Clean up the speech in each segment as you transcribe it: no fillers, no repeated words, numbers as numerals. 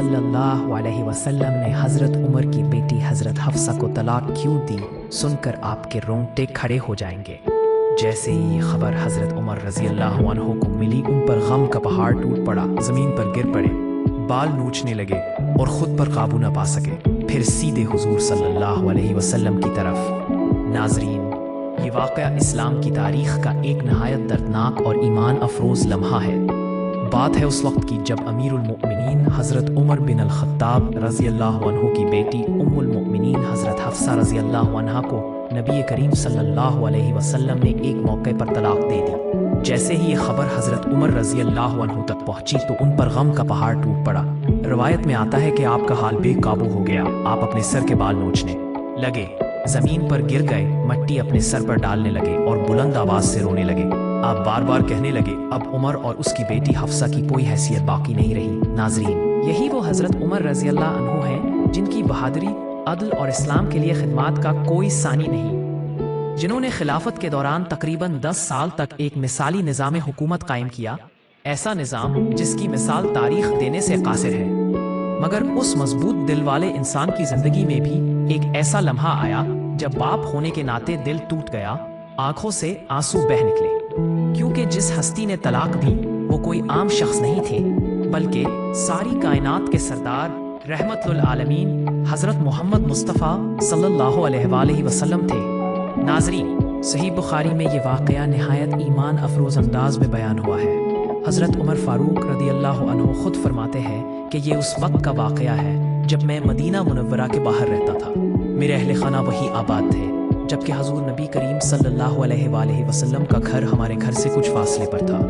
सल्लल्लाहु अलैहि वसल्लम ने हज़रत उमर की बेटी हज़रत हफ्सा को तलाक क्यों दी, सुनकर आपके रोंगटे खड़े हो जाएंगे। जैसे ही ये खबर हज़रत उमर रज़ी अल्लाह अन्हु को मिली, उन पर गम का पहाड़ टूट पड़ा, ज़मीन पर गिर पड़े, बाल नोचने लगे और ख़ुद पर काबू न पा सके। फिर सीधे हुजूर सल्लल्लाहु अलैहि वसल्लम की तरफ। नाज़रीन, ये वाक़या इस्लाम की तारीख़ का एक नहायत दर्दनाक और ईमान अफरोज़ लम्हा है। बात है उस वक्त की जब अमीरुल मोमिनीन हज़रत उमर बिन अल-ख़त्ताब रज़ी अल्लाहु अन्हु की बेटी उम्मुल मोमिनीन हज़रत हफ्सा रज़ी अल्लाहु अन्हा को नबी करीम सल्लल्लाहु अलैहि वसल्लम ने एक मौके पर तलाक दे दी। जैसे ही ये खबर हज़रत उमर रज़ी अल्लाहु अन्हु तक पहुंची तो उन पर गम का पहाड़ टूट पड़ा। रवायत में आता है कि आपका हाल बेकाबू हो गया। आप अपने सर के बाल नोचने लगे, जमीन पर गिर गए, मट्टी अपने सर पर डालने लगे और बुलंद आवाज से रोने लगे। आप बार बार कहने लगे, अब उमर और उसकी बेटी हफ्सा की कोई हैसियत बाकी नहीं रही। नाज़रीन, यही वो हज़रत उमर रज़ी अल्लाह अन्हु हैं जिनकी बहादुरी, अदल और इस्लाम के लिए खिदमत का कोई सानी नहीं, जिन्होंने खिलाफत के दौरान तकरीबन 10 साल तक एक मिसाली निज़ाम हुकूमत कायम किया। ऐसा निज़ाम जिसकी मिसाल तारीख देने से कासिर है। मगर उस मजबूत दिल वाले इंसान की जिंदगी में भी एक ऐसा लम्हा आया जब बाप होने के नाते दिल टूट गया, आंखों से आंसू बह निकले। क्योंकि जिस हस्ती ने तलाक दी वो कोई आम शख्स नहीं थे, बल्कि सारी कायनात के सरदार रहमतुल आलमीन हजरत मोहम्मद मुस्तफ़ा सल्लल्लाहु अलैहि वसल्लम थे। नाज़रीन, सही बुखारी में ये वाक़या निहायत ईमान अफरोज़ अंदाज में बयान हुआ है। हज़रत उमर फ़ारूक रज़ी अल्लाहु अन्हु खुद फरमाते हैं कि ये उस वक्त का वाक़या है जब मैं मदीना मुनव्वरा के बाहर रहता था। मेरे अहले खाना वही आबाद थे, जबकि हजूर नबी करीम सल्लल्लाहु अलैहि वसल्लम का घर हमारे घर से कुछ फासले पर था।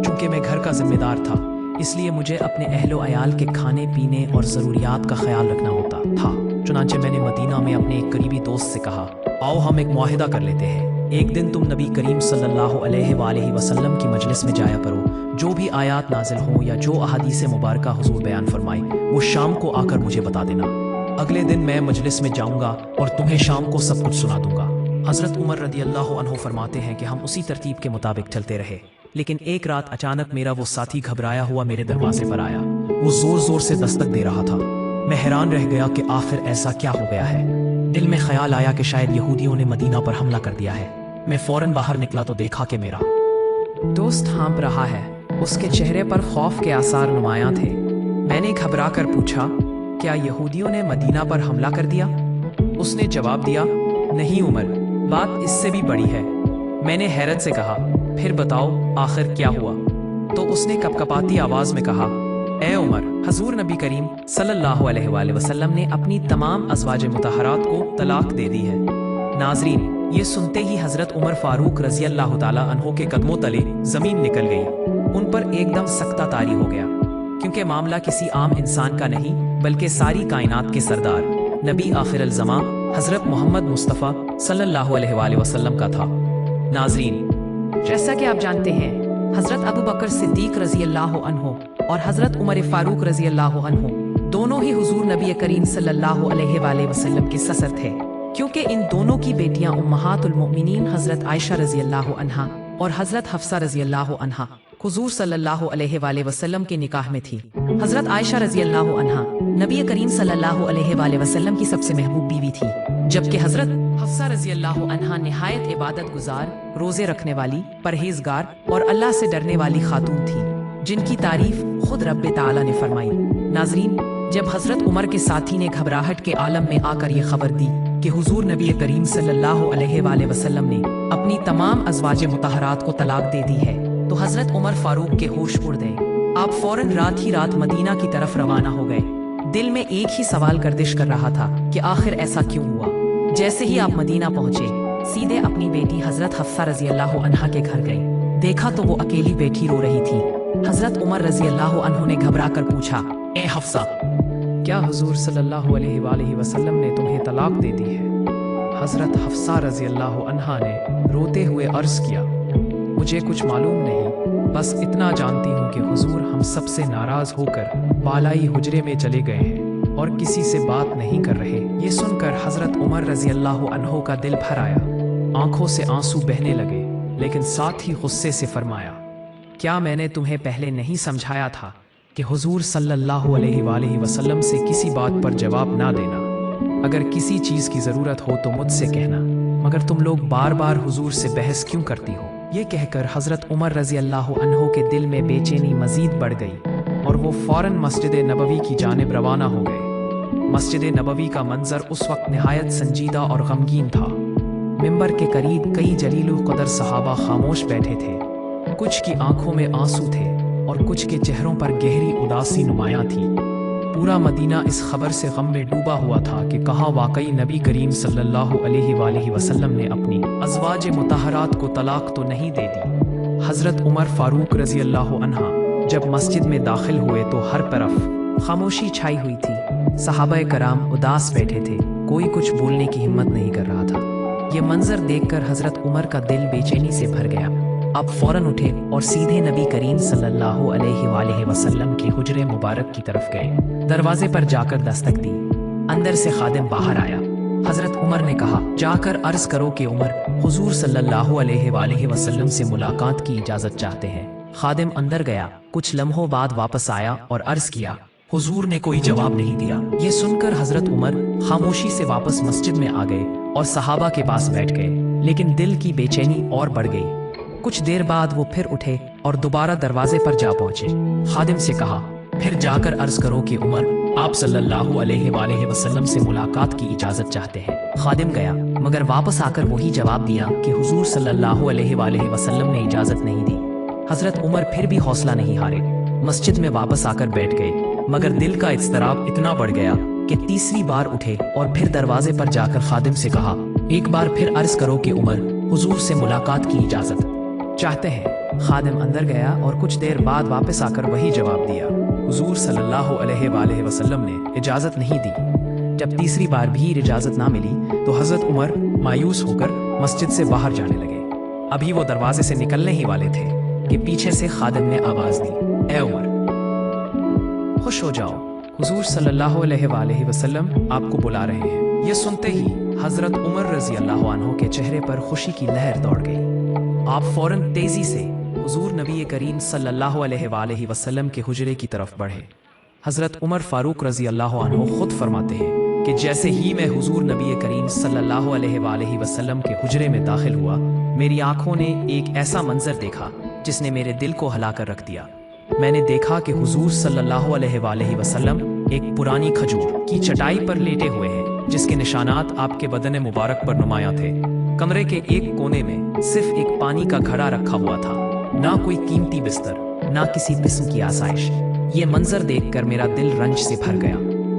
चूँकि मैं घर का जिम्मेदार था, इसलिए मुझे अपने अहलो अयाल के खाने पीने और ज़रूरियात का ख्याल रखना होता था। चुनांचे मैंने मदीना में अपने एक करीबी दोस्त से कहा, आओ हम एक मुआहिदा कर लेते हैं। एक दिन तुम नबी करीम सल्लल्लाहु अलैहि वसल्लम की मजलिस में जाया करो। जो भी आयात नाजिल हो या जो अहादीस मुबारका हुजूर बयान फरमाए, वो शाम को आकर मुझे बता देना। अगले दिन मैं मजलिस में जाऊंगा और तुम्हें शाम को सब कुछ सुना दूंगा। हज़रत उमर रज़ी अल्लाहु अन्हु फरमाते हैं कि हम उसी तरतीब के मुताबिक चलते रहे। लेकिन एक रात अचानक मेरा वो साथी घबराया हुआ मेरे दरवाजे पर आया। वो जोर जोर से दस्तक दे रहा था। मैं हैरान रह गया कि आखिर ऐसा क्या हो गया है। दिल में ख्याल आया कि शायद यहूदियों ने मदीना पर हमला कर दिया है। मैं फौरन बाहर निकला तो देखा कि मेरा दोस्त हाँप रहा है। उसके चेहरे पर खौफ के आसार नुमायां थे। मैंने घबरा कर पूछा, क्या यहूदियों ने मदीना पर हमला कर दिया? उसने जवाब दिया, नहीं उमर, बात इससे भी बड़ी है। मैंने हैरत से कहा, फिर बताओ आखिर क्या हुआ? तो उसने कपकपाती आवाज में कहा, ए उमर, हजूर नबी करीम सल्लल्लाहु अलैहि वसल्लम ने अपनी तमाम अज़वाज मुतहरात को तलाक दे दी है। नाज़रीन, ये सुनते ही हजरत उमर फारूक रज़ी अल्लाह ताला अन्हु के कदमों तले जमीन निकल गई। उन पर एकदम सख्ता तारी हो गया, क्योंकि मामला किसी आम इंसान का नहीं बल्कि सारी कायनात के सरदार नबी आखिर ज़मा हजरत मोहम्मद मुस्तफ़ा सल्लल्लाहु अलैहि वसल्लम का था। नाज़रीन, जैसा कि आप जानते हैं, हजरत अबू बकर सिद्दीक रज़ी अल्लाहु अन्हु और हजरत उमर फारूक रज़ी अल्लाहु अन्हु दोनों ही हुजूर नबी करीम सल्लल्लाहु अलैहि वसल्लम के ससर थे, क्योंकि इन दोनों की बेटियां उम्महातुल मोमिनीन हजरत आयशा रज़ी अल्लाहु अन्हा और हजरत हफ्सा रज़ी अल्लाहु अन्हा हुजूर सल्लल्लाहु अलैहि वसल्लम के निकाह में थी। हजरत आयशा रज़ी अल्लाहु अन्हा नबी करीम सल्लल्लाहु अलैहि वसल्लम की सबसे महबूब बीवी थी, जबकि हजरत हफ्सा रज़ी अल्लाहु अन्हा निहायत इबादत गुजार, रोजे रखने वाली, परहेजगार और अल्लाह से डरने वाली खातून थी, जिनकी तारीफ खुद रब्बे ताला ने फरमाई। नाज़रीन, जब हजरत उमर के साथी ने घबराहट के आलम में आकर ये खबर दी कि हुजूर नबी करीम सल्लल्लाहु अलैहि वसल्लम ने अपनी तमाम अज़वाज मुतहरात को तलाक दे दी है, तो हजरत उमर फारूक के होश उड़ गए। आप फौरन रात ही रात मदीना की तरफ रवाना हो गए। दिल में एक ही सवाल गर्दिश कर रहा था कि आखिर ऐसा क्यों हुआ। जैसे ही आप मदीना पहुंचे, सीधे अपनी बेटी हजरत हफ्सा रज़ी अल्लाहु अन्हा के घर गए। देखा तो वो अकेली बेटी रो रही थी। हजरत उमर रज़ी अल्लाहु अन्हु ने घबरा कर पूछा, ए हफ्सा, क्या हुजूर सल्लल्लाहु अलैहि वसल्लम ने तुम्हें तलाक दे दी है? हजरत हफ्सा रज़ी अल्लाहु अन्हा ने रोते हुए अर्ज किया, मुझे कुछ मालूम नहीं, बस इतना जानती हूँ कि हुजूर हम सब से नाराज होकर बालाई हुजरे में चले गए हैं और किसी से बात नहीं कर रहे। ये सुनकर हजरत उमर रज़ी अल्लाहु अन्हु का दिल भर आया, आंखों से आंसू बहने लगे, लेकिन साथ ही गुस्से से फरमाया, क्या मैंने तुम्हें पहले नहीं समझाया था कि हुजूर सल्लल्लाहु अलैहि वसल्लम से किसी बात पर जवाब ना देना। अगर किसी चीज़ की ज़रूरत हो तो मुझसे कहना, मगर तुम लोग बार बार हुजूर से बहस क्यों करती हो? ये कहकर हज़रत उमर रज़ी अल्लाह अन्हो के दिल में बेचैनी मज़ीद बढ़ गई और वो फ़ौरन मस्जिद नबवी की जानिब रवाना हो गए। मस्जिद नबवी का मंजर उस वक्त निहायत संजीदा और गमगीन था। मिंबर के करीब कई जलीलुल क़दर सहाबा खामोश बैठे थे। कुछ की आंखों में आंसू थे और कुछ के चेहरों पर गहरी उदासी नुमायां थी। पूरा मदीना इस खबर से गम में डूबा हुआ था कि कहा वाकई नबी करीम सल्लल्लाहु अलैहि वसल्लम ने अपनी अज़वाज मुतहरात को तलाक तो नहीं दे दी। हज़रत उमर फ़ारूक रज़ी अल्लाह अन्हा जब मस्जिद में दाखिल हुए तो हर तरफ खामोशी छाई हुई थी। सहाबाए कराम उदास बैठे थे, कोई कुछ बोलने की हिम्मत नहीं कर रहा था। ये मंजर देखकर हज़रत उमर का दिल बेचैनी से भर गया। अब फौरन उठे और सीधे नबी करीम सल्लल्लाहु अलैहि वसल्लम के हुजरे मुबारक की तरफ गए। दरवाजे पर जाकर दस्तक दी। अंदर से खादिम बाहर आया। हजरत उमर ने कहा, जाकर अर्ज करो कि उमर हुजूर सल्लल्लाहु अलैहि वसल्लम से मुलाकात की इजाजत चाहते हैं। खादिम अंदर गया, कुछ लम्हों बाद वापस आया और अर्ज किया। हुजूर ने कोई जवाब नहीं दिया। ये सुनकर हजरत उमर खामोशी से वापस मस्जिद में आ गए और सहाबा के पास बैठ गए, लेकिन दिल की बेचैनी और बढ़ गई। कुछ देर बाद वो फिर उठे और दोबारा दरवाजे पर जा पहुंचे। खादिम से कहा, फिर जाकर अर्ज करो कि उमर आप सल्लल्लाहु अलैहि वसल्लम से मुलाकात की इजाजत चाहते हैं। खादिम गया, मगर वापस आकर वही जवाब दिया कि हुजूर सल्लल्लाहु अलैहि वसल्लम ने इजाजत नहीं दी। हजरत उमर फिर भी हौसला नहीं हारे, मस्जिद में वापस आकर बैठ गए, मगर दिल का इज़्तिराब इतना बढ़ गया कि तीसरी बार उठे और फिर दरवाजे पर जाकर खादिम से कहा, एक बार फिर अर्ज करो कि उमर हुजूर से मुलाकात की इजाजत चाहते हैं। खादिम अंदर गया और कुछ देर बाद वापस आकर वही जवाब दिया, हुजूर सल्लल्लाहु अलैहि वसल्लम ने इजाज़त नहीं दी। जब तीसरी बार भी इजाज़त ना मिली तो हज़रत उमर मायूस होकर मस्जिद से बाहर जाने लगे। अभी वो दरवाजे से निकलने ही वाले थे कि पीछे से खादिम ने आवाज़ दी, ए उमर खुश हो जाओ, हुजूर सल्लल्लाहु अलैहि वसल्लम आपको बुला रहे हैं। ये सुनते ही हज़रत उमर रज़ी अल्लाह अन्हु के चेहरे पर खुशी की लहर दौड़ गई। आप फौरन तेजी से हुजूर नबी करीम सल्लल्लाहु अलैहि वसल्लम के हुजरे की तरफ बढ़े। हज़रत उमर फ़ारूक रज़ी अल्लाह अन्हु खुद फरमाते हैं कि जैसे ही मैं हुजूर नबी करीम सल्लल्लाहु अलैहि वसल्लम के हुजरे में दाखिल हुआ, मेरी आंखों ने एक ऐसा मंजर देखा जिसने मेरे दिल को हिला कर रख दिया। मैंने देखा कि हुजूर सल्लल्लाहु अलैहि वसल्लम एक पुरानी खजूर की चटाई पर लेटे हुए हैं, जिसके निशानात आपके बदन मुबारक पर नुमायां थे। कमरे के एक कोने में सिर्फ एक पानी का घड़ा रखा हुआ था, ना कोई कीमती बिस्तर, ना किसी किस्म की आसाइश। ये मंजर देखकर मेरा दिल रंज से भर गया।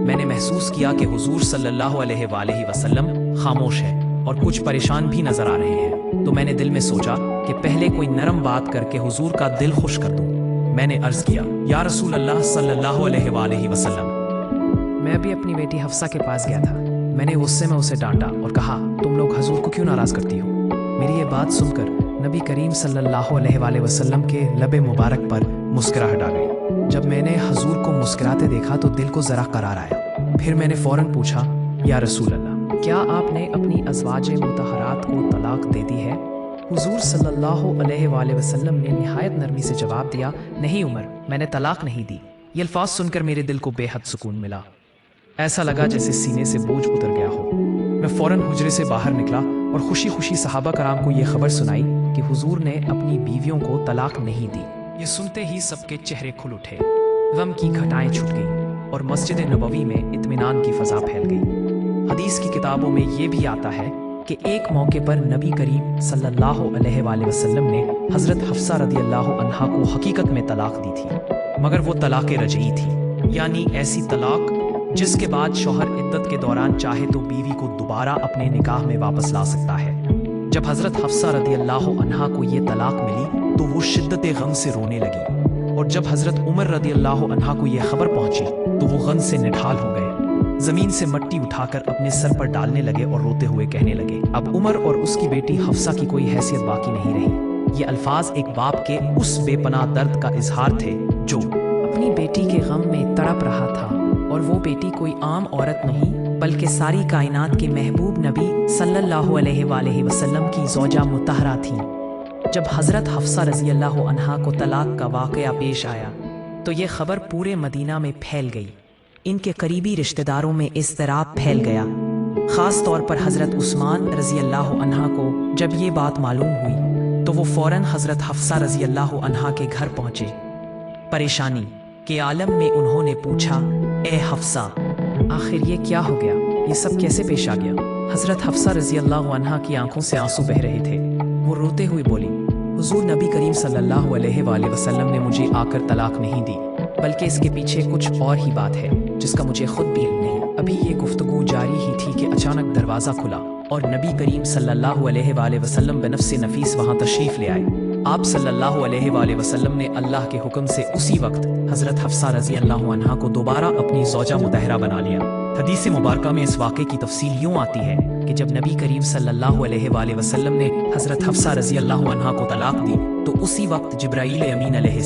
मैंने महसूस किया कि हुजूर सल्लल्लाहु अलैहि वसल्लम खामोश है और कुछ परेशान भी नजर आ रहे हैं। तो मैंने दिल में सोचा कि पहले कोई नरम बात करके हुजूर का दिल खुश कर दूं। मैंने अर्ज किया, या रसूल अल्लाह सल्लल्लाहु अलैहि वसल्लम, मैं भी अपनी बेटी हफ्सा के पास गया था। मैंने गुस्से में उसे डांटा और कहा, तुम लोग हजूर को क्यों नाराज करती हो? मेरी ये बात सुनकर नबी करीम सल्लल्लाहु अलैहि वसल्लम के लबे मुबारक पर मुस्कुराहट आ गई। जब मैंने हजूर को मुस्कुराते देखा तो दिल को जरा करार आया। फिर मैंने फौरन पूछा, या रसूल अल्लाह, क्या आपने अपनी अज़वाज मुतहरात को तलाक दे दी है? हुजूर सल्लल्लाहु अलैहि वसल्लम ने निहायत नरमी से जवाब दिया, नहीं उमर, मैंने तलाक नहीं दी। ये अल्फाज सुनकर मेरे दिल को बेहद सुकून मिला। ऐसा लगा जैसे सीने से बोझ उतर गया हो। मैं फौरन हुजरे से बाहर निकला और खुशी खुशी सहाबा कराम को ये खबर सुनाई कि हुजूर ने अपनी बीवियों को तलाक नहीं दी। ये सुनते ही सबके चेहरे खुल उठे, गम की घटाएं छूट गई और मस्जिद नबवी में इत्मीनान की फजा फैल गई। हदीस की किताबों में ये भी आता है कि एक मौके पर नबी करीम सल्लल्लाहु अलैहि वसल्लम ने हज़रत हफ्सा रदी अल्लाह अन्हा को हकीकत में तलाक दी थी, मगर वो तलाक रजई थी, यानी ऐसी तलाक जिसके बाद शौहर इद्दत के दौरान चाहे तो बीवी को दोबारा अपने निकाह में वापस ला सकता है। जब हज़रत हफ्सा रदी अल्लाह अन्हा को ये तलाक मिली तो वो शिद्दत गम से रोने लगी, और जब हज़रत उमर रदी अल्लाह अन्हा को ये खबर पहुंची तो वो गम से निढाल हो गए। ज़मीन से मट्टी उठाकर अपने सर पर डालने लगे और रोते हुए कहने लगे, अब उमर और उसकी बेटी हफ्सा की कोई हैसियत बाकी नहीं रही। ये अल्फाज एक बाप के उस बेपनाह दर्द का इजहार थे जो अपनी बेटी के गम में तड़प रहा था, और वो बेटी कोई आम औरत नहीं बल्कि सारी कायनात के महबूब नबी सल्लल्लाहु अलैहि वसल्लम की ज़ौजा मुतहरा थी। जब हज़रत हफ्सा रज़ी अल्लाह अन्हा को तलाक का वाक़या पेश आया تو یہ خبر پورے مدینہ میں پھیل گئی۔ ان کے قریبی رشتہ داروں میں اضطراب پھیل گیا، خاص طور پر حضرت عثمان رضی اللہ عنہ کو جب یہ بات معلوم ہوئی تو وہ فوراً حضرت حفصہ رضی اللہ عنہ کے گھر پہنچے۔ پریشانی کے عالم میں انہوں نے پوچھا، اے حفصہ، آخر یہ کیا ہو گیا؟ یہ سب کیسے پیش آ گیا؟ حضرت حفصہ رضی اللہ عنہ کی آنکھوں سے آنسو بہہ رہے تھے۔ وہ روتے ہوئے بولی، حضور نبی کریم صلی اللہ علیہ وآلہ وسلم نے مجھے آ کر طلاق نہیں دی، بلکہ اس کے پیچھے کچھ اور ہی بات ہے جس کا مجھے خود بھی علم نہیں۔ ابھی یہ گفتگو جاری ہی تھی کہ اچانک دروازہ کھلا اور نبی کریم صلی اللہ علیہ وآلہ وسلم بنفس نفیس وہاں تشریف لے آئے۔ آپ صلی اللہ علیہ وآلہ وسلم نے اللہ کے حکم سے اسی وقت حضرت حفصہ رضی اللہ عنہ کو دوبارہ اپنی زوجہ مطہرہ بنا لیا۔ حدیث مبارکہ میں اس واقعے کی تفصیل یوں آتی ہے کہ جب نبی کریم صلی اللہ علیہ وآلہ وسلم نے حضرت حفصہ رضی اللہ عنہ کو طلاق دی تو اسی وقت جبرائیل امین علیہ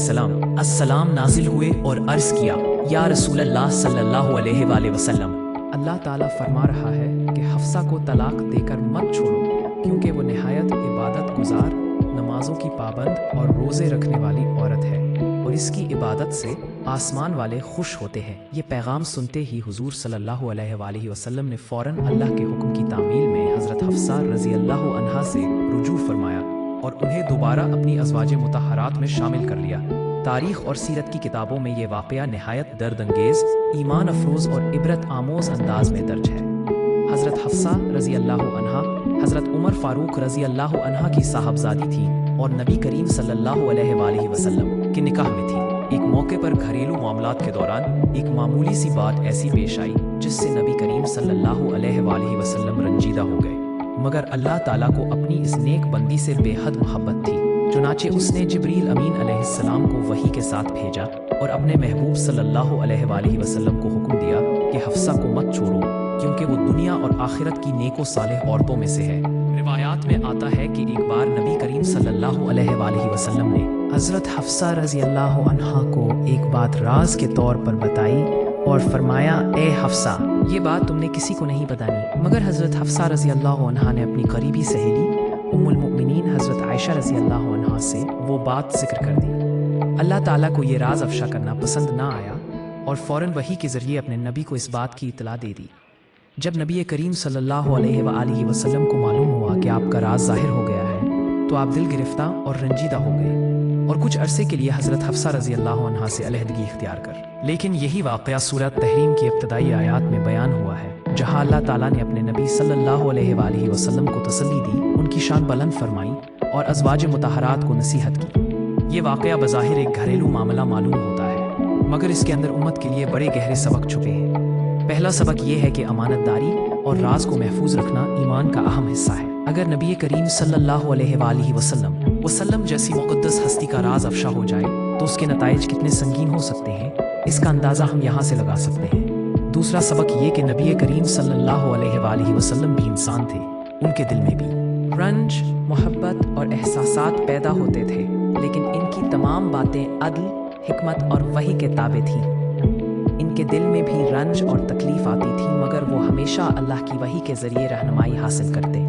السلام نازل ہوئے اور عرض کیا، یا رسول اللہ صلی اللہ علیہ وآلہ وسلم، اللہ تعالیٰ فرما رہا ہے کہ حفصہ کو طلاق دے کر مت چھوڑو، کیونکہ وہ نہایت عبادت گزار، نمازوں کی پابند اور روزے رکھنے والی عورت ہے، اور اس کی عبادت سے آسمان والے خوش ہوتے ہیں۔ یہ پیغام سنتے ہی حضور صلی اللہ علیہ وآلہ وسلم نے فوراً اللہ کے حکم کی تعمیل میں حضرت حفصہ رضی اللہ عنہا سے رجوع فرمایا اور انہیں دوبارہ اپنی ازواج مطہرات میں شامل کر لیا۔ تاریخ اور سیرت کی کتابوں میں یہ واقعہ نہایت درد انگیز، ایمان افروز اور عبرت آموز انداز میں درج ہے۔ حضرت حفصہ رضی اللہ عنہا حضرت عمر فاروق رضی اللہ عنہ کی صاحبزادی تھی اور نبی کریم صلی اللہ علیہ وآلہ وسلم کے نکاح میں تھی۔ ایک موقع پر گھریلو معاملات کے دوران ایک معمولی سی بات ایسی پیش آئی جس سے نبی کریم صلی اللہ علیہ وآلہ وسلم رنجیدہ ہو گئے، مگر اللہ تعالیٰ کو اپنی اس نیک بندی سے بے حد محبت تھی، چنانچہ اس نے جبریل امین علیہ السلام کو وحی کے ساتھ بھیجا اور اپنے محبوب صلی اللہ علیہ وآلہ وسلم کو حکم دیا کہ حفصہ کو مت چھوڑو، کیونکہ وہ دنیا اور آخرت کی نیک و صالح عورتوں میں سے ہے۔ روایات میں آتا ہے کہ ایک بار نبی کریم صلی اللہ علیہ وآلہ وسلم نے حضرت حفصہ رضی اللہ عنہا کو ایک بات راز کے طور پر بتائی اور فرمایا، اے حفصہ، یہ بات تم نے کسی کو نہیں بتانی، مگر حضرت حفصہ رضی اللہ عنہا نے اپنی قریبی سہیلی ام المؤمنین حضرت عائشہ رضی اللہ عنہا سے وہ بات ذکر کر دی۔ اللہ تعالیٰ کو یہ راز افشا کرنا پسند نہ آیا اور فوراً وحی کے ذریعے اپنے نبی کو اس بات کی اطلاع دے دی۔ جب نبی کریم صلی اللہ علیہ وآلہ وسلم کو معلوم ہوا کہ آپ کا راز ظاہر ہو گیا ہے تو آپ دل گرفتہ اور رنجیدہ ہو گئے اور کچھ عرصے کے لیے حضرت حفصہ رضی اللہ عنہا سے علیحدگی اختیار کر۔ لیکن یہی واقعہ سورۃ تحریم کی ابتدائی آیات میں بیان ہوا ہے، جہاں اللہ تعالیٰ نے اپنے نبی صلی اللہ علیہ وآلہ وسلم کو تسلی دی، ان کی شان بلند فرمائی اور ازواج مطہرات کو نصیحت کی۔ یہ واقعہ بظاہر ایک گھریلو معاملہ معلوم ہوتا ہے، مگر اس کے اندر امت کے لیے بڑے گہرے سبق چھپے ہیں۔ پہلا سبق یہ ہے کہ امانت داری اور راز کو محفوظ رکھنا ایمان کا اہم حصہ ہے۔ اگر نبی کریم صلی اللہ علیہ وآلہ وسلم جیسی مقدس ہستی کا راز افشا ہو جائے تو اس کے نتائج کتنے سنگین ہو سکتے ہیں، اس کا اندازہ ہم یہاں سے لگا سکتے ہیں۔ دوسرا سبق یہ کہ نبی کریم صلی اللہ علیہ وآلہ وسلم بھی انسان تھے، ان کے دل میں بھی رنج، محبت اور احساسات پیدا ہوتے تھے، لیکن ان کی تمام باتیں عدل، حکمت اور وحی کے تابع تھیں۔ ان کے دل میں بھی رنج اور تکلیف آتی تھی، مگر وہ ہمیشہ اللہ کی وحی کے ذریعے رہنمائی حاصل کرتے۔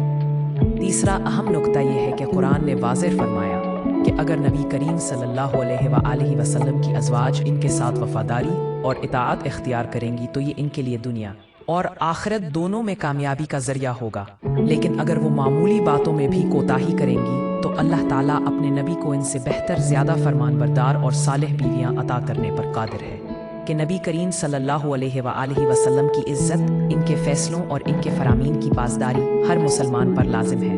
تیسرا اہم نقطہ یہ ہے کہ قرآن نے واضح فرمایا کہ اگر نبی کریم صلی اللہ علیہ وآلہ وسلم کی ازواج ان کے ساتھ وفاداری اور اطاعت اختیار کریں گی تو یہ ان کے لیے دنیا اور آخرت دونوں میں کامیابی کا ذریعہ ہوگا، لیکن اگر وہ معمولی باتوں میں بھی کوتاہی کریں گی تو اللہ تعالیٰ اپنے نبی کو ان سے بہتر، زیادہ فرمان بردار اور صالح بیویاں عطا کرنے پر قادر ہے۔ کہ نبی کریم صلی اللہ علیہ وآلہ وسلم کی عزت، ان کے فیصلوں اور ان کے فرامین کی پاسداری ہر مسلمان پر لازم ہے۔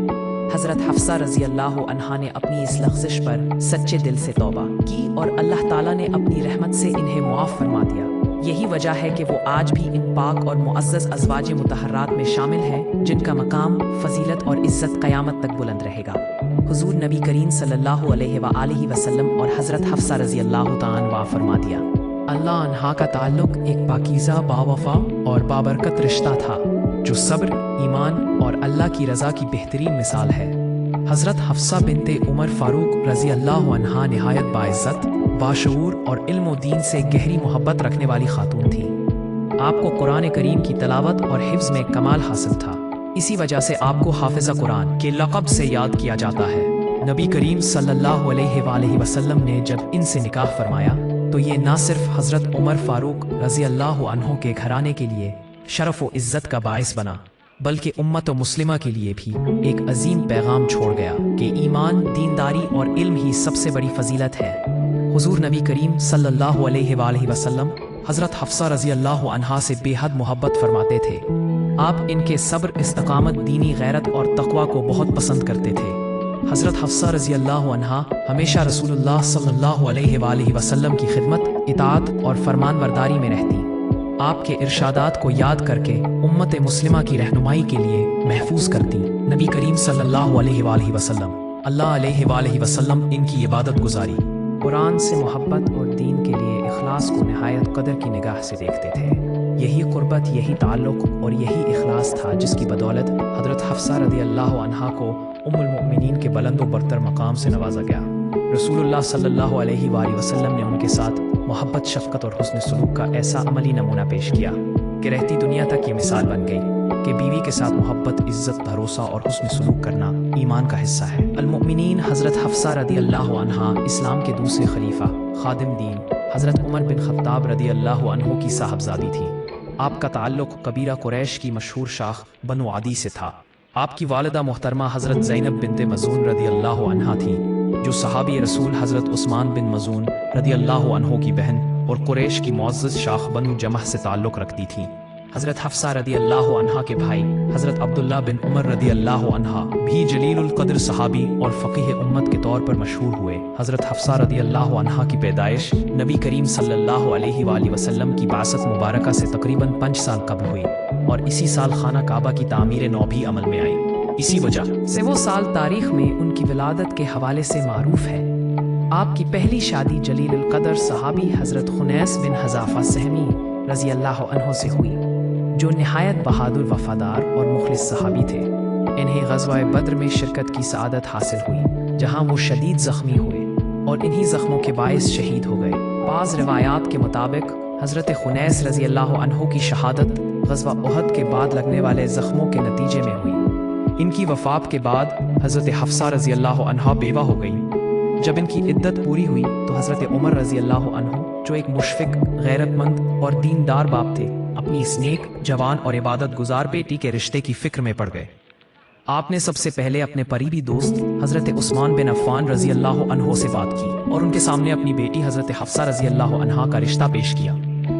حضرت حفصہ رضی اللہ عنہا نے اپنی اس لغزش پر سچے دل سے توبہ کی اور اللہ تعالیٰ نے اپنی رحمت سے انہیں معاف فرما دیا۔ یہی وجہ ہے کہ وہ آج بھی ان پاک اور معزز ازواج مطہرات میں شامل ہیں جن کا مقام، فضیلت اور عزت قیامت تک بلند رہے گا۔ حضور نبی کریم صلی اللہ علیہ وآلہ وسلم اور حضرت حفصہ رضی اللہ تعالیٰ عنہ فرما دیا، اللہ عنہا کا تعلق ایک پاکیزہ، باوفا اور بابرکت رشتہ تھا جو صبر، ایمان اور اللہ کی رضا کی بہترین مثال ہے۔ حضرت حفصہ بنت عمر فاروق رضی اللہ عنہا نہایت باعزت، باشعور اور علم و دین سے گہری محبت رکھنے والی خاتون تھی۔ آپ کو قرآن کریم کی تلاوت اور حفظ میں کمال حاصل تھا، اسی وجہ سے آپ کو حافظہ قرآن کے لقب سے یاد کیا جاتا ہے۔ نبی کریم صلی اللہ علیہ وآلہ وسلم نے جب ان سے نکاح فرمایا تو یہ نہ صرف حضرت عمر فاروق رضی اللہ عنہ کے گھرانے کے لیے شرف و عزت کا باعث بنا، بلکہ امت و مسلمہ کے لیے بھی ایک عظیم پیغام چھوڑ گیا کہ ایمان، دینداری اور علم ہی سب سے بڑی فضیلت ہے۔ حضور نبی کریم صلی اللہ علیہ وآلہ وسلم حضرت حفصہ رضی اللہ عنہا سے بے حد محبت فرماتے تھے۔ آپ ان کے صبر، استقامت، دینی غیرت اور تقوی کو بہت پسند کرتے تھے۔ حضرت حفصہ رضی اللہ عنہا ہمیشہ رسول اللہ صلی اللہ علیہ وآلہ وسلم کی خدمت، اطاعت اور فرمان برداری میں رہتی۔ آپ کے ارشادات کو یاد کر کے امت مسلمہ کی رہنمائی کے لیے محفوظ کرتی۔ نبی کریم صلی اللہ علیہ وآلہ وسلم علیہ وآلہ وسلم ان کی عبادت گزاری، قرآن سے محبت اور دین کے لیے اخلاص کو نہایت قدر کی نگاہ سے دیکھتے تھے۔ یہی قربت، یہی تعلق اور یہی اخلاص تھا جس کی بدولت حضرت حفصہ رضی اللہ عنہا کو ام المؤمنین کے بلند و برتر مقام سے نوازا گیا۔ رسول اللہ صلی اللہ علیہ وآلہ وسلم نے ان کے ساتھ محبت، شفقت اور حسن سلوک کا ایسا عملی نمونہ پیش کیا کہ رہتی دنیا تک یہ مثال بن گئی کہ بیوی کے ساتھ محبت، عزت، بھروسہ اور حسن سلوک کرنا ایمان کا حصہ ہے۔ المؤمنین حضرت حفصہ رضی اللہ عنہا اسلام کے دوسرے خلیفہ، خادم دین حضرت عمر بن خطاب رضی اللہ عنہ کی صاحبزادی تھی۔ آپ کا تعلق قبیلہ قریش کی مشہور شاخ بنو عدی سے تھا۔ آپ کی والدہ محترمہ حضرت زینب بنت مظعون رضی اللہ عنہا تھیں، جو صحابی رسول حضرت عثمان بن مظعون رضی اللہ عنہ کی بہن اور قریش کی معزز شاخ بنو جمح سے تعلق رکھتی تھیں۔ حضرت حفصہ رضی اللہ عنہا کے بھائی حضرت عبداللہ بن عمر رضی اللہ عنہا بھی جلیل القدر صحابی اور فقیہ امت کے طور پر مشہور ہوئے۔ حضرت حفصہ رضی اللہ عنہا کی پیدائش نبی کریم صلی اللہ علیہ وآلہ وسلم کی بعثت مبارکہ سے تقریباً 5 سال قبل ہوئی، اور اسی سال خانہ کعبہ کی تعمیر نو بھی عمل میں آئی۔ اسی وجہ سے وہ سال تاریخ میں ان کی ولادت کے حوالے سے معروف ہے۔ آپ کی پہلی شادی جلیل القدر صحابی حضرت خنیس بن حذافہ سہمی رضی اللہ عنہ سے ہوئی، جو نہایت بہادر، وفادار اور مخلص صحابی تھے۔ انہیں غزوہ بدر میں شرکت کی سعادت حاصل ہوئی، جہاں وہ شدید زخمی ہوئے اور انہی زخموں کے باعث شہید ہو گئے۔ بعض روایات کے مطابق حضرت خنیس رضی اللہ عنہ کی شہادت غزوہ احد کے بعد لگنے والے زخموں کے نتیجے میں ہوئی۔ ان کی وفات کے بعد حضرت حفصہ رضی اللہ عنہا بیوہ ہو گئیں۔ جب ان کی عدت پوری ہوئی تو حضرت عمر رضی اللہ عنہ، جو ایک مشفق، غیرت مند اور دیندار باپ تھے، اپنی اس نیک، جوان اور عبادت گزار بیٹی کے رشتے کی فکر میں پڑ گئے۔ آپ نے سب سے پہلے اپنے قریبی دوست حضرت عثمان بن عفان رضی اللہ عنہ سے بات کی اور ان کے سامنے اپنی بیٹی حضرت حفصہ رضی اللہ عنہا کا رشتہ پیش کیا،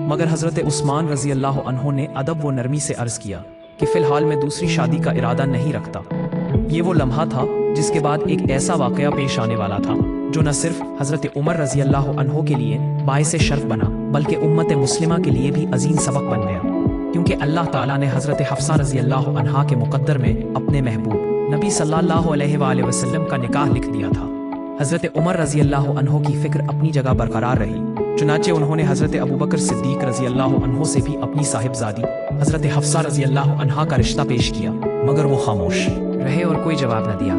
مگر حضرت عثمان رضی اللہ عنہ نے ادب و نرمی سے عرض کیا کہ فی الحال میں دوسری شادی کا ارادہ نہیں رکھتا۔ یہ وہ لمحہ تھا جس کے بعد ایک ایسا واقعہ پیش آنے والا تھا جو نہ صرف حضرت عمر رضی اللہ عنہ کے لیے باعث شرف بنا، بلکہ امت مسلمہ کے لیے بھی عظیم سبق بن گیا، کیونکہ اللہ تعالیٰ نے حضرت حفصہ رضی اللہ عنہا کے مقدر میں اپنے محبوب نبی صلی اللہ علیہ وآلہ وسلم کا نکاح لکھ دیا تھا۔ حضرت عمر رضی اللہ عنہ کی فکر اپنی جگہ برقرار رہی، چنانچہ انہوں نے حضرت ابوبکر صدیق رضی اللہ عنہ سے بھی اپنی صاحبزادی حضرت حفصہ رضی اللہ عنہا کا رشتہ پیش کیا، مگر وہ خاموش رہے اور کوئی جواب نہ دیا۔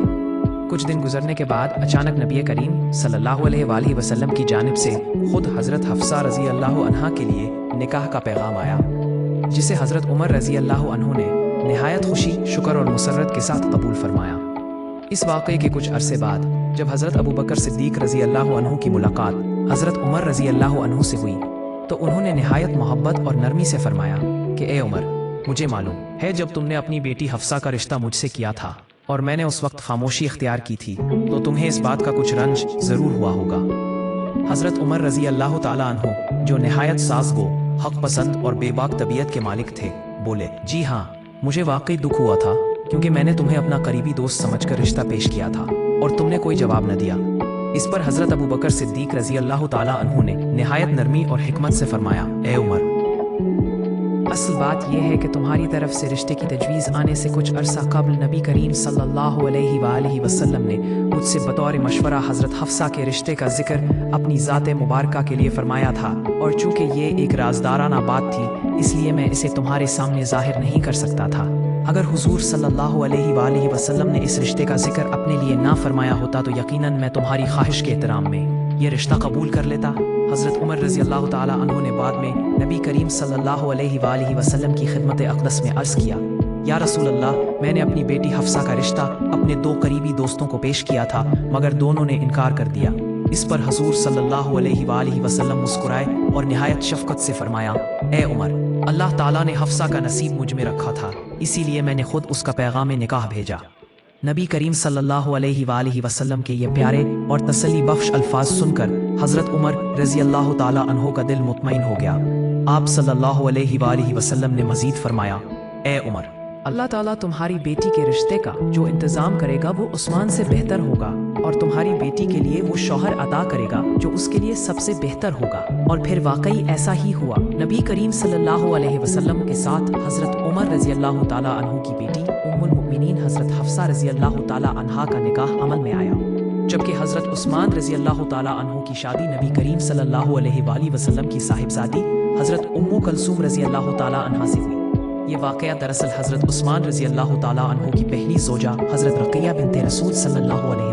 کچھ دن گزرنے کے بعد اچانک نبی کریم صلی اللہ علیہ وآلہ وسلم کی جانب سے خود حضرت حفصہ رضی اللہ عنہا کے لیے نکاح کا پیغام آیا، جسے حضرت عمر رضی اللہ عنہ نے نہایت خوشی، شکر اور مسرت کے ساتھ قبول فرمایا۔ اس واقعے کے کچھ عرصے بعد جب حضرت ابوبکر صدیق رضی اللہ عنہ کی ملاقات حضرت عمر رضی اللہ عنہ سے ہوئی تو انہوں نے نہایت محبت اور نرمی سے فرمایا کہ اے عمر، مجھے معلوم ہے جب تم نے اپنی بیٹی حفصہ کا رشتہ مجھ سے کیا تھا اور میں نے اس وقت خاموشی اختیار کی تھی تو تمہیں اس بات کا کچھ رنج ضرور ہوا ہوگا۔ حضرت عمر رضی اللہ تعالیٰ عنہ، جو نہایت سازگو، حق پسند اور بے باک طبیعت کے مالک تھے، بولے جی ہاں، مجھے واقعی دکھ ہوا تھا کیونکہ میں نے تمہیں اپنا قریبی دوست سمجھ کر رشتہ پیش کیا تھا اور تم نے کوئی جواب نہ دیا۔ اس پر حضرت ابوبکر صدیق رضی اللہ تعالیٰ عنہ نے نہایت نرمی اور حکمت سے فرمایا، اے عمر، اصل بات یہ ہے کہ تمہاری طرف سے رشتے کی تجویز آنے سے کچھ عرصہ قبل نبی کریم صلی اللہ علیہ وآلہ وسلم نے مجھ سے بطور مشورہ حضرت حفصہ کے رشتے کا ذکر اپنی ذات مبارکہ کے لیے فرمایا تھا، اور چونکہ یہ ایک رازدارانہ بات تھی اس لیے میں اسے تمہارے سامنے ظاہر نہیں کر سکتا تھا۔ اگر حضور صلی اللہ علیہ وآلہ وسلم نے اس رشتے کا ذکر اپنے لیے نہ فرمایا ہوتا تو یقیناً میں تمہاری خواہش کے احترام میں یہ رشتہ قبول کر لیتا۔ حضرت عمر رضی اللہ تعالیٰ عنہ نے بعد میں نبی کریم صلی اللہ علیہ وآلہ وسلم کی خدمت اقدس میں عرض کیا، یا رسول اللہ، میں نے اپنی بیٹی حفصہ کا رشتہ اپنے 2 قریبی دوستوں کو پیش کیا تھا مگر دونوں نے انکار کر دیا۔ इस पर हुजूर सल्लल्लाहु अलैहि वसल्लम मुस्कुराए और निहायत शफकत से फरमाया, ए उमर, अल्लाह ताला ने हफ्सा का नसीब मुझ में रखा था, इसीलिए मैंने खुद उसका पैगाम निकाह भेजा। नबी करीम सल्लल्लाहु अलैहि वसल्लम के ये प्यारे और तसल्ली बख्श अल्फाज सुनकर हज़रत उमर रज़ी अल्लाह ताला अन्हो का दिल मुतमईन हो गया। आप सल्लल्लाहु अलैहि वसल्लम ने मजीद फरमाया, ए उमर, अल्लाह ताला तुम्हारी बेटी के रिश्ते का जो इंतज़ाम करेगा वो उस्मान से बेहतर होगा, और तुम्हारी बेटी के लिए वो शौहर अता करेगा जो उसके लिए सबसे बेहतर होगा। और फिर वाकई ऐसा ही हुआ। नबी करीम सल्लल्लाहु अलैहि वसल्लम के साथ हज़रत उमर रज़ी अल्लाह ताला अन्हु की बेटी उम्मुल मुमिनीन हज़रत हफ्सा रज़ी अल्लाह ताला अन्हा का निकाह अमल में आया, जबकि हज़रत उस्मान रज़ी अल्लाह ताला अन्हु की शादी नबी करीम सल्लल्लाहु अलैहि वसल्लम की साहिबजादी हज़रत उम्मु कलसूम रज़ी अल्लाह ताला अन्हा से हुई। ये वाक़या दरअसल हज़रत उस्मान रज़ी अल्लाह ताला अन्हु की पहली ज़ौजा हज़रत रक़िया बिन्ते रसूल सल्लल्लाहु अलैहि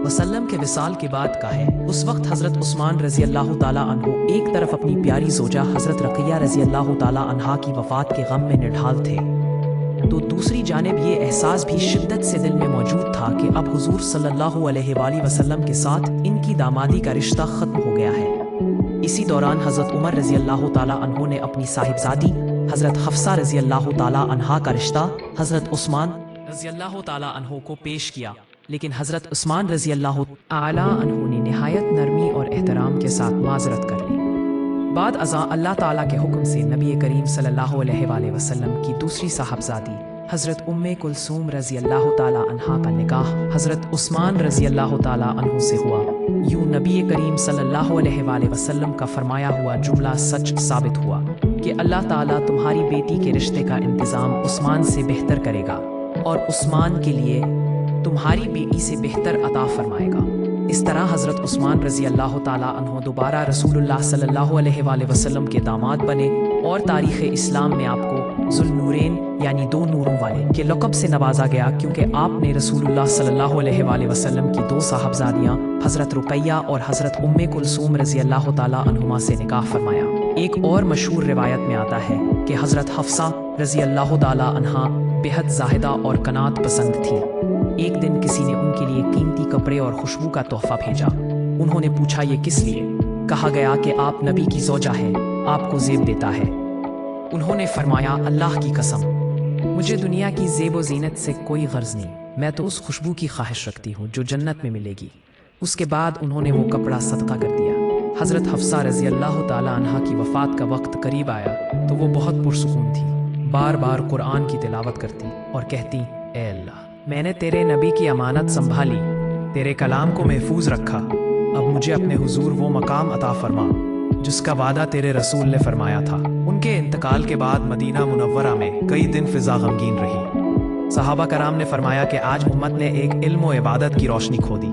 वसल्लम के विसाल के बाद का है। उस वक्त हज़रत उस्मान रज़ी अल्लाह ताला अन्हु एक तरफ अपनी प्यारी ज़ौजा हज़रत रक़िया रज़ी अल्लाह ताला अन्हा की वफ़ात के गम में निढाल थे, तो दूसरी जानिब ये एहसास भी शिद्दत से दिल में मौजूद था कि अब हुजूर सल्लल्लाहु अलैहि वसल्लम के साथ इनकी दामादी का रिश्ता ख़त्म हो गया है। इसी दौरान हज़रत उमर रज़ी अल्लाह ताला अन्हु ने अपनी साहिबजादी हज़रत हफ्सा रज़ी अल्लाह ताला अन्हा का रिश्ता हज़रत उस्मान रज़ी अल्लाह ताला अन्हु को पेश किया, लेकिन हज़रत उस्मान रज़ी अल्लाह ताला अन्हु ने निहायत नरमी और एहतराम के साथ माजरत कर ली। बाद अज़ा अल्लाह ताला के हुक्म से नबी करीम सल्लल्लाहु अलैहि वसल्लम की दूसरी साहबजादी हज़रत उम्मे कुलसूम रज़ी अल्लाह ताला अन्हा का निकाह हज़रत उस्मान रज़ी अल्लाह ताला अन्हु से हुआ। यूँ नबी करीम सल्लल्लाहु अलैहि वसल्लम का फरमाया हुआ जुमला सच साबित हुआ कि अल्लाह ताला तुम्हारी बेटी के रिश्ते का इंतज़ाम उस्मान से बेहतर करेगा और उस्मान के लिए तुम्हारी बेटी से बेहतर अता फरमाएगा। इस तरह हज़रत उस्मान रज़ी अल्लाह ताला अन्हु दोबारा रसूलुल्लाह सल्लल्लाहु अलैहि वसल्लम के दामाद बने और तारीख़ इस्लाम में आपको ज़ुल्नूरैन यानी दो नूरों वाले के लक़ब से नवाजा गया, क्योंकि आपने रसूलुल्लाह सल्लल्लाहु अलैहि वसल्लम की दो साहबजादियाँ हज़रत रुक़ैया और हज़रत उम्मे कुलसूम रज़ी अल्लाह ताला अन्हुमा से निकाह फरमाया। एक और मशहूर रिवायत में आता है कि हज़रत हफ्सा रज़ी अल्लाह ताला अन्हा बेहद ज़ाहिदा और कनात पसंद थी। एक दिन किसी ने उनके लिए कीमती कपड़े और खुशबू का तोहफा भेजा। उन्होंने पूछा, ये किस लिए? कहा गया कि आप नबी की ज़ौजा हैं, आपको ज़ेब देता है। उन्होंने फरमाया, अल्लाह की कसम, मुझे दुनिया की ज़ेब व ज़ीनत से कोई गर्ज नहीं, मैं तो उस खुशबू की ख्वाहिश रखती हूँ जो जन्नत में मिलेगी। उसके बाद उन्होंने वो कपड़ा सदका कर दिया। हज़रत हफ्सा रज़ी अल्लाह ताला अन्हा की वफ़ात का वक्त करीब आया तो वो बहुत पुरसुकून थी, बार बार कुरान की तिलावत करती और कहती, ए अल्लाह, मैंने तेरे नबी की अमानत संभाली, तेरे कलाम को महफूज रखा, अब मुझे अपने हुजूर वो मकाम अता फरमा जिसका वादा तेरे रसूल ने फरमाया था। उनके इंतकाल के बाद मदीना मुनव्वरा में कई दिन फिजा गमगीन रही। सहाबा कराम ने फरमाया कि आज उम्मत ने एक इल्म व इबादत की रोशनी खो दी।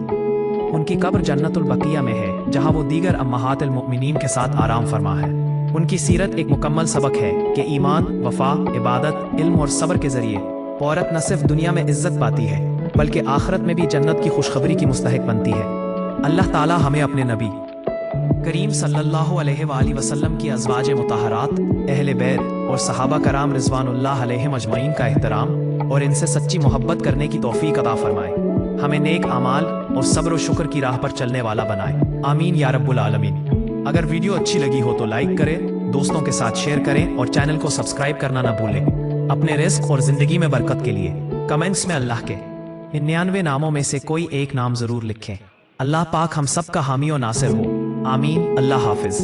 उनकी कब्र जन्नतुल बकिया में है, जहाँ वो दीगर अम्महातुल मुमिनीन के साथ आराम फरमा है। उनकी सीरत एक मुकम्मल सबक है कि ईमान, वफा, इबादत, इल्म और सब्र के जरिए औरत न सिर्फ दुनिया में इज्जत पाती है बल्कि आखिरत में भी जन्नत की खुशखबरी की मुस्तहिक बनती है। अल्लाह ताला हमें अपने नबी करीम सल्लल्लाहु अलैहि वसल्लम की अज़वाज मुताहरात, अहले बैत और सहाबा कराम रिज़वानुल्लाह अलैहिम अजमईन का एहतराम और इनसे सच्ची मोहब्बत करने की तौफीक अता फरमाए। हमें नेक अमाल और सब्र व शुक्र की राह पर चलने वाला बनाए। आमीन या रब्बुल आलमीन। अगर वीडियो अच्छी लगी हो तो लाइक करें, दोस्तों के साथ शेयर करें और चैनल को सब्सक्राइब करना ना भूलें। अपने रिस्क और ज़िंदगी में बरकत के लिए कमेंट्स में अल्लाह के 99 नामों में से कोई एक नाम ज़रूर लिखें। अल्लाह पाक हम सब का हामी और नासिर हो। आमीन। अल्लाह हाफिज़।